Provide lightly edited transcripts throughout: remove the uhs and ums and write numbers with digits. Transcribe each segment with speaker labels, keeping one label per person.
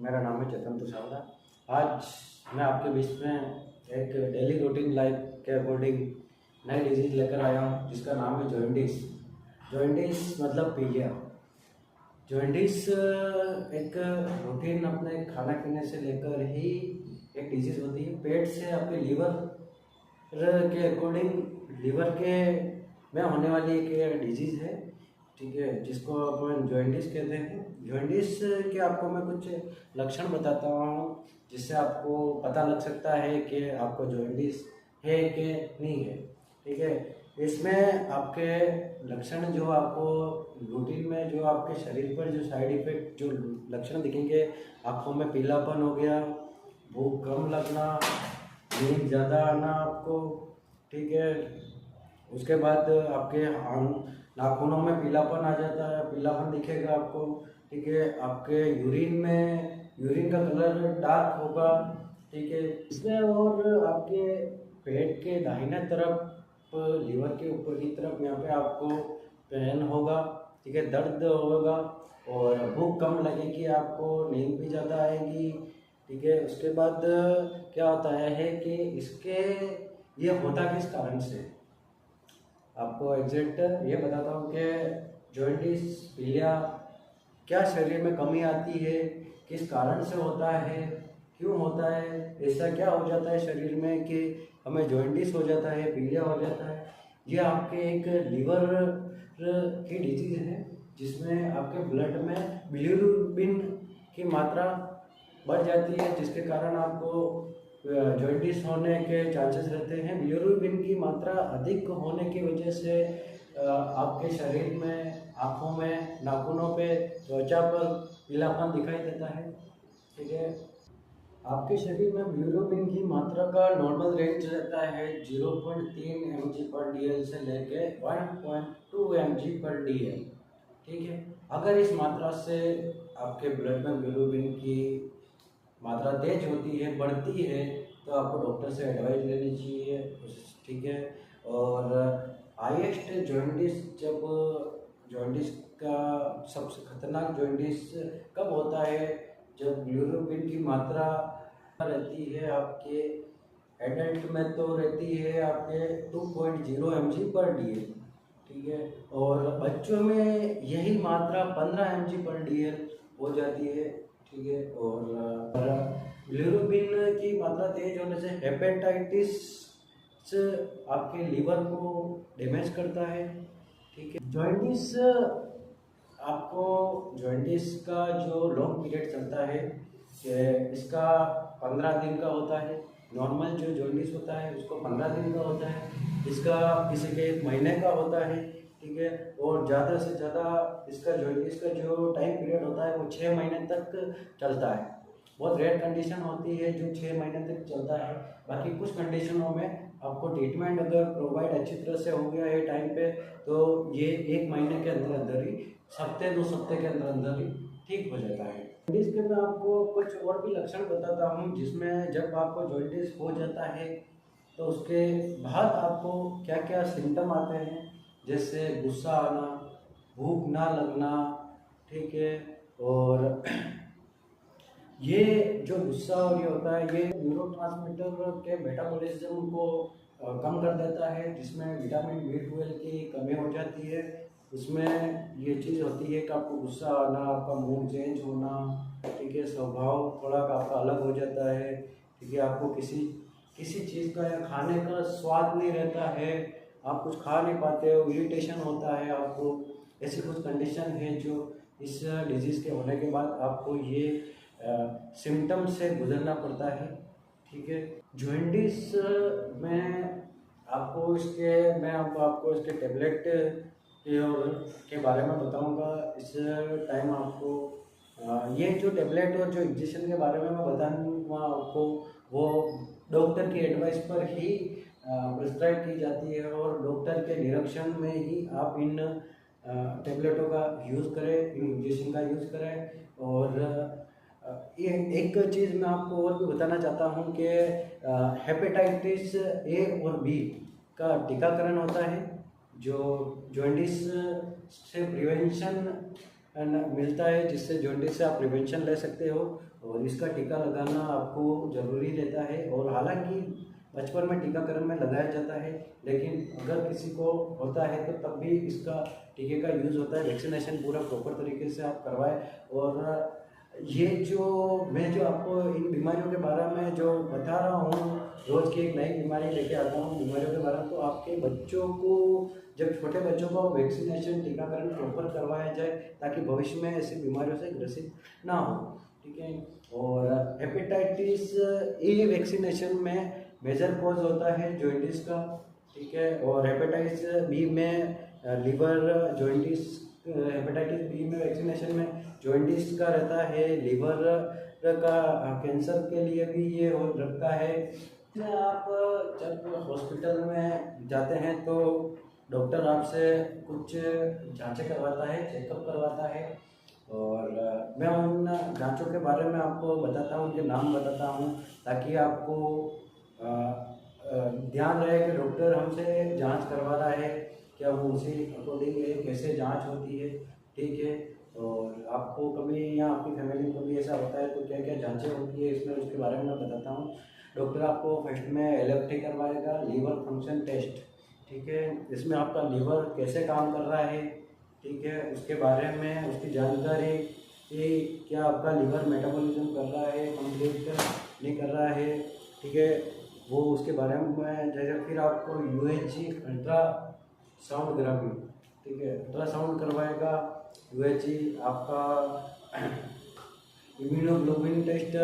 Speaker 1: मेरा नाम है चेतन तुषावड़ा। आज मैं आपके बीच में एक डेली रूटीन लाइफ के अकॉर्डिंग नई डिजीज़ लेकर आया हूँ जिसका नाम है जॉइंटिस। जॉइंटिस मतलब पीलिया। जॉइंटिस एक रूटीन अपने खाना पीने से लेकर ही एक डिजीज़ होती है। पेट से आपके लीवर के अकॉर्डिंग लीवर के में होने वाली एक डिजीज़ है, ठीक है, जिसको अपन जॉइंटिस कहते हैं। जॉइंटिस के आपको मैं कुछ लक्षण बताता हूँ जिससे आपको पता लग सकता है कि आपको जॉइंटिस है कि नहीं है, ठीक है। इसमें आपके लक्षण जो आपको रूटीन में जो आपके शरीर पर जो साइड इफेक्ट जो लक्षण दिखेंगे, आँखों में पीलापन हो गया, भूख कम लगना, नींद ज़्यादा आना आपको, ठीक है। उसके बाद आपके नाखूनों में पीलापन आ जाता है, पीलापन दिखेगा आपको, ठीक है। आपके यूरिन का कलर डार्क होगा, ठीक है। इसमें और आपके पेट के दाहिने तरफ लीवर के ऊपर की तरफ यहाँ पे आपको पेन होगा, ठीक है, दर्द होगा और भूख कम लगेगी आपको, नींद भी ज़्यादा आएगी, ठीक है। उसके बाद क्या होता है कि ये होता किस कारण से, आपको एग्जैक्ट ये बताता हूँ कि जॉइंटिस पीलिया क्या शरीर में कमी आती है, किस कारण से होता है, क्यों होता है, ऐसा क्या हो जाता है शरीर में कि हमें जॉइंटिस हो जाता है, पीलिया हो जाता है। ये आपके एक लीवर की डिजीज़ है जिसमें आपके ब्लड में बिलिरुबिन की मात्रा बढ़ जाती है, जिसके कारण आपको जॉइंटिस होने के चांसेस रहते हैं। बिलिरुबिन की मात्रा अधिक होने की वजह से आपके शरीर में, आँखों में, नाखूनों पे, त्वचा पर पीलापन दिखाई देता है, ठीक है। आपके शरीर में बिलिरुबिन की मात्रा का नॉर्मल रेंज रहता है 0.3 mg/dl से लेके 1.2 mg/dl, ठीक है। अगर इस मात्रा से आपके ब्लड में बिलिरुबिन की मात्रा तेज होती है, बढ़ती है, तो आपको डॉक्टर से एडवाइस लेनी चाहिए, ठीक है। और हाईएस्ट जॉइंटिस का सबसे खतरनाक जॉइंटिस कब होता है, जब बिलिरुबिन की मात्रा रहती है आपके एडल्ट में तो रहती है आपके 2.0 mg/dl, ठीक है। और बच्चों में यही मात्रा 15 mg/dl हो जाती है, ठीक है। और बिलिरुबिन की मात्रा तेज होने से हेपेटाइटिस आपके लीवर को डैमेज करता है, ठीक है। जॉइंटिस का जो लॉन्ग पीरियड चलता है कि इसका 15 दिन का होता है। नॉर्मल जो जॉइंटिस होता है उसको 15 दिन का होता है, इसका किसी के 1 महीने का होता है, ठीक है। और ज़्यादा से ज़्यादा इसका जॉइंटिस का जो टाइम पीरियड होता है वो 6 महीने तक चलता है। बहुत रेयर कंडीशन होती है जो 6 महीने तक चलता है। बाकी कुछ कंडीशनों में आपको ट्रीटमेंट अगर प्रोवाइड अच्छी तरह से हो गया है टाइम पे, तो ये 1 महीने के अंदर अंदर ही, हफ्ते 2 हफ्ते के अंदर अंदर ही ठीक हो जाता है। जॉइंटिस के मैं आपको कुछ और भी लक्षण बताता हूँ जिसमें जब आपको जॉइंटिस हो जाता है तो उसके बाद आपको क्या क्या सिम्टम आते हैं, जैसे गुस्सा आना, भूख ना लगना, ठीक है। और ये जो गुस्सा और ये होता है, ये न्यूरोट्रांसमीटर के मेटाबॉलिज्म को कम कर देता है, जिसमें विटामिन B12 की कमी हो जाती है। उसमें ये चीज़ होती है कि आपको गुस्सा आना, आपका मूड चेंज होना, ठीक है, स्वभाव थोड़ा आपका अलग हो जाता है, ठीक है। आपको किसी चीज़ का या खाने का स्वाद नहीं रहता है, आप कुछ खा नहीं पाते हो, इरिटेशन होता है आपको। ऐसी कुछ कंडीशन है जो इस डिजीज़ के होने के बाद आपको ये सिम्टम से गुजरना पड़ता है, ठीक है। जॉइंटिस में मैं आपको इसके टेबलेट के बारे में बताऊंगा इस टाइम आपको। ये जो टेबलेट और जो इंजेक्शन के बारे में मैं बताऊंगा आपको, वो डॉक्टर की एडवाइस पर ही प्रिस्क्राइब की जाती है और डॉक्टर के निरीक्षण में ही आप इन टेबलेटों का यूज़ करें, इन इंजेक्शन का यूज़ करें। और ये एक चीज़ मैं आपको और भी बताना चाहता हूँ कि हेपेटाइटिस ए और बी का टीकाकरण होता है, जो जॉइंटिस से प्रिवेंशन मिलता है, जिससे जॉइंटिस से आप प्रिवेंशन ले सकते हो। और इसका टीका लगाना आपको ज़रूरी रहता है। और हालांकि बचपन में टीकाकरण में लगाया जाता है, लेकिन अगर किसी को होता है तो तब भी इसका टीके का यूज़ होता है। वैक्सीनेशन पूरा प्रॉपर तरीके से आप करवाएं। और ये जो आपको इन बीमारियों के बारे में जो बता रहा हूँ, रोज़ की एक नई बीमारी लेके आता हूँ बीमारियों के बारे में, तो आपके बच्चों को, जब छोटे बच्चों को वैक्सीनेशन टीकाकरण प्रॉपर करवाया जाए ताकि भविष्य में ऐसी बीमारियों से ग्रसित ना हो, ठीक है। और हेपेटाइटिस ए वैक्सीनेशन में मेजर कॉज होता है जॉइंटिस का, ठीक है। और हेपेटाइटिस बी में लीवर जॉइंटिस, हेपेटाइटिस बी में वैक्सीनेशन में जॉइंटिस का रहता है, लीवर का कैंसर के लिए भी ये हो रखता है। आप जब हॉस्पिटल में जाते हैं तो डॉक्टर आपसे कुछ जांचें करवाता है, चेकअप करवाता है, और मैं उन जांचों के बारे में आपको बताता हूँ, उनके नाम बताता हूँ, ताकि आपको ध्यान रहे कि डॉक्टर हमसे जांच करवा रहा है क्या, वो उसी अकॉर्डिंग कैसे जांच होती है, ठीक है। और आपको कभी या आपकी फैमिली को भी ऐसा होता है तो क्या क्या जांचें होती है इसमें, उसके बारे में मैं बताता हूँ। डॉक्टर आपको फर्स्ट में एलएफटी करवाएगा, लीवर फंक्शन टेस्ट, ठीक है। इसमें आपका लीवर कैसे काम कर रहा है, ठीक है, उसके बारे में उसकी जानकारी कि क्या आपका लीवर मेटाबॉलिज्म कर रहा है, कंप्लीट नहीं कर रहा है, ठीक है, वो उसके बारे में जैसे। फिर आपको यूएचजी अल्ट्रासाउंडग्राफी, ठीक है, अल्ट्रासाउंड करवाएगा। यूएचजी आपका इम्यूनोग्लोबिन टेस्ट,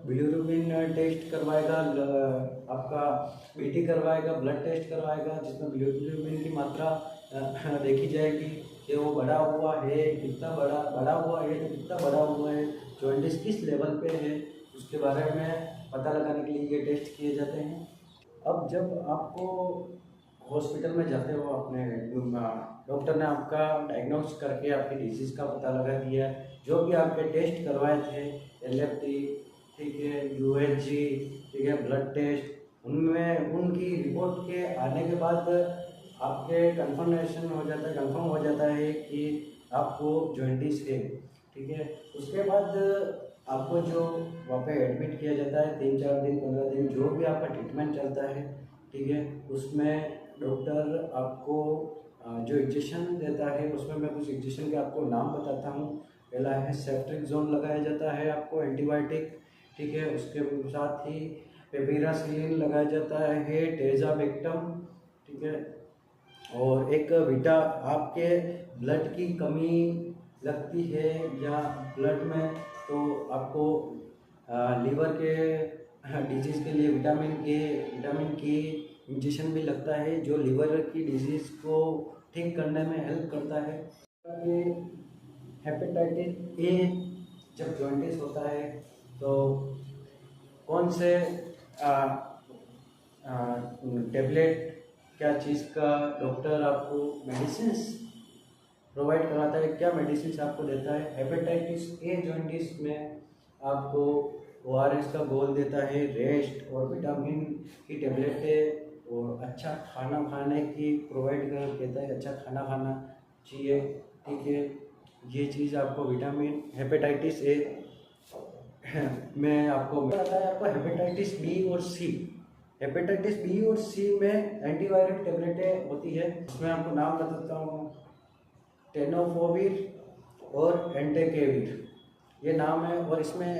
Speaker 1: बिलिरुबिन टेस्ट करवाएगा, आपका बीटी करवाएगा, ब्लड टेस्ट करवाएगा, जिसमें बिलिरुबिन की मात्रा देखी जाएगी कि वो बढ़ा हुआ है, कितना बढ़ा हुआ है तो कितना बढ़ा हुआ है, जॉइंटिस किस लेवल पे है, उसके बारे में पता लगाने के लिए ये टेस्ट किए जाते हैं। अब जब आपको हॉस्पिटल में जाते हो, अपने डॉक्टर ने आपका डायग्नोस करके आपकी डिजीज़ का पता लगा दिया, जो भी आपके टेस्ट करवाए थे, एलएफटी, ठीक है, यूएचजी, ठीक है, ब्लड टेस्ट, उनमें उनकी रिपोर्ट के आने के बाद आपके कंफर्मेशन हो जाता है, कंफर्म हो जाता है कि आपको जॉइंटिस है, ठीक है। उसके बाद आपको जो वहाँ पे एडमिट किया जाता है 3-4 दिन 15 दिन, जो भी आपका ट्रीटमेंट चलता है, ठीक है, उसमें डॉक्टर आपको जो इंजेक्शन देता है, उसमें मैं कुछ इंजेक्शन के आपको नाम बताता हूँ। पहला है सेफ्ट्रिक्सोन लगाया जाता है आपको, एंटीबायोटिक, ठीक है। उसके साथ ही पेपिरासिलिन लगाया जाता है, टेजाबेक्टम, ठीक है। और एक बीटा, आपके ब्लड की कमी लगती है या ब्लड में, तो आपको लीवर के डिजीज़ के लिए विटामिन के इंजेक्शन भी लगता है, जो लीवर की डिजीज़ को ठीक करने में हेल्प करता है। हेपेटाइटिस ए जब जॉइंटिस होता है तो कौन से टेबलेट, क्या चीज़ का डॉक्टर आपको मेडिसिन प्रोवाइड कराता है, क्या मेडिसिन आपको देता है। हेपेटाइटिस ए जॉइंटिस में आपको ओआरएस का घोल देता है, रेस्ट और विटामिन की टेबलेटें, और अच्छा खाना खाने की प्रोवाइड कर देता है, अच्छा खाना खाना चाहिए, ठीक है। ये चीज़ आपको विटामिन हेपेटाइटिस ए में आपको मिलता है। आपको हेपेटाइटिस बी और सी, हेपेटाइटिस बी और सी में एंटीवायरल टेबलेटें होती है, उसमें आपको नाम बताता हूँ, टेनोफोविर और एंटेकेविर, ये नाम है। और इसमें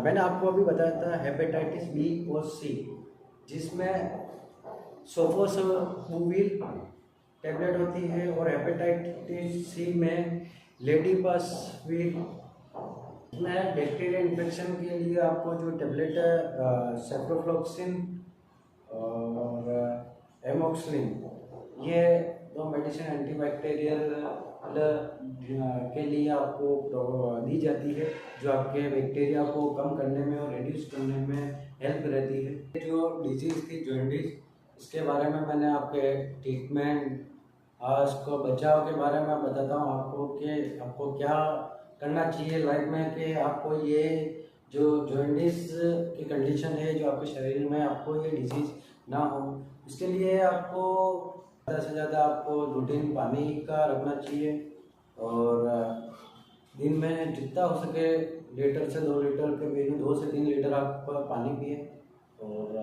Speaker 1: मैंने आपको अभी बताया था हेपेटाइटिस बी और सी, जिसमें सोफोसबुविर टैबलेट होती है, और हेपेटाइटिस सी में लेटिपासविर। इसमें बैक्टीरिया इन्फेक्शन के लिए आपको जो टैबलेट है सेप्रोफ्लॉक्सिन और एमोक्सिलिन, ये दो मेडिसिन एंटीबैक्टीरियल के लिए आपको दी जाती है, जो आपके बैक्टीरिया को कम करने में और रिड्यूस करने में हेल्प रहती है। जो डिजीज़ थी जॉइंटिस, इसके बारे में मैंने आपके ट्रीटमेंट, उसको बचाव के बारे में बताता हूँ आपको कि आपको क्या करना चाहिए लाइफ में कि आपको ये जो जॉइंटिस की कंडीशन है जो आपके शरीर में, आपको ये डिजीज़ ना हो। इसके लिए आपको ज़्यादा से ज़्यादा आपको रूटीन पानी का रखना चाहिए, और दिन में जितना हो सके लीटर से 2 लीटर के बीच में 2 से 3 लीटर आप पानी पिए। और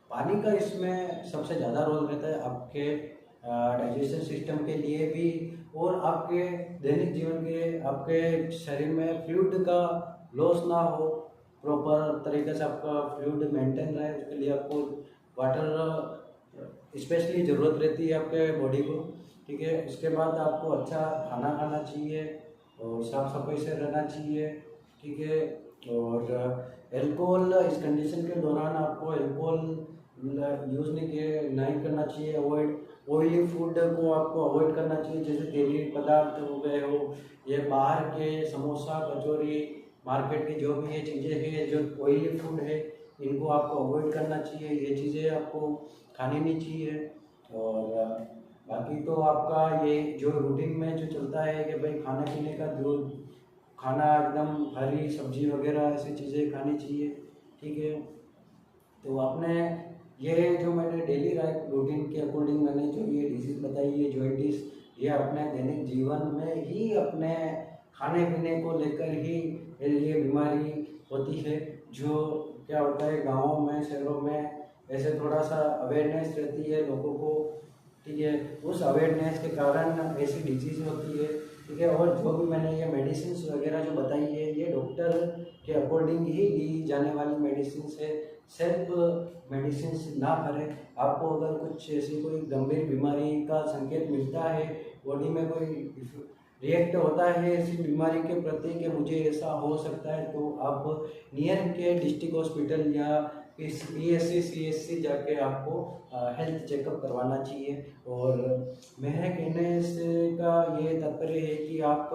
Speaker 1: पानी का इसमें सबसे ज़्यादा रोल रहता है आपके डाइजेशन सिस्टम के लिए भी, और आपके दैनिक जीवन के आपके शरीर में फ्लूइड का लॉस ना हो, प्रॉपर तरीके से आपका फ्लूइड मेंटेन रहे, उसके लिए आपको वाटर स्पेशली ज़रूरत रहती है आपके बॉडी को। ठीक है, इसके बाद आपको अच्छा खाना खाना चाहिए और साफ़ सफाई से रहना चाहिए। ठीक है, और अल्कोहल इस कंडीशन के दौरान आपको अल्कोहल यूज़ नहीं करना चाहिए, अवॉइड। ऑयली फूड को आपको अवॉइड करना चाहिए, जैसे तेली पदार्थ हो गए हो, ये बाहर के समोसा कचौरी मार्केट की जो भी ये चीज़ें हैं जो ऑयली फूड है, इनको आपको अवॉइड करना चाहिए, ये चीज़ें आपको खानी नहीं चाहिए। और बाकी तो आपका ये जो रूटीन में जो चलता है कि भाई खाने पीने का जो खाना एकदम हरी सब्जी वगैरह ऐसी चीज़ें खानी चाहिए। ठीक है, तो आपने ये जो मैंने डेली लाइफ रूटीन के अकॉर्डिंग मैंने जो ये डिजीज़ बताई है जॉइंटिस, ये अपने दैनिक जीवन में ही अपने खाने पीने को लेकर ही ये बीमारी होती है। जो क्या होता है गाँवों में शहरों में ऐसे थोड़ा सा अवेयरनेस रहती है लोगों को। ठीक है, उस अवेयरनेस के कारण ऐसी डिजीज़ होती है। ठीक है, और जो भी मैंने ये मेडिसिन वगैरह जो बताई है ये डॉक्टर के अकॉर्डिंग ही ली जाने वाली मेडिसिन है। सेल्फ मेडिसिन ना करें। आपको अगर कुछ ऐसी कोई गंभीर बीमारी का संकेत मिलता है, बॉडी में कोई रिएक्ट होता है ऐसी बीमारी के प्रति कि मुझे ऐसा हो सकता है, तो आप नियर के डिस्ट्रिक्ट हॉस्पिटल या इस PSC CSC जाके आपको हेल्थ चेकअप करवाना चाहिए। और मेरे कहने से का ये तात्पर्य है कि आप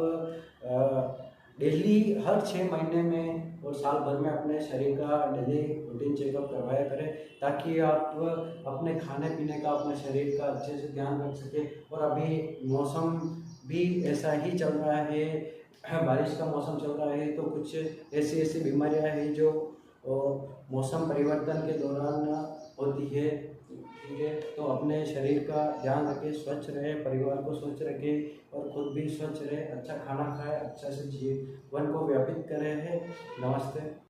Speaker 1: डेली हर 6 महीने में और साल भर में अपने शरीर का डेली रूटीन चेकअप करवाया करें, ताकि आप अपने खाने पीने का अपने शरीर का अच्छे से ध्यान रख सकें। और अभी मौसम भी ऐसा ही चल रहा है, बारिश का मौसम चल रहा है, तो कुछ ऐसी बीमारियां हैं जो मौसम परिवर्तन के दौरान होती है। ठीक है, तो अपने शरीर का ध्यान रखें, स्वच्छ रहे, परिवार को स्वच्छ रखें और खुद भी स्वच्छ रहे, अच्छा खाना खाए, अच्छा से जीवन को व्यापित करें। नमस्ते।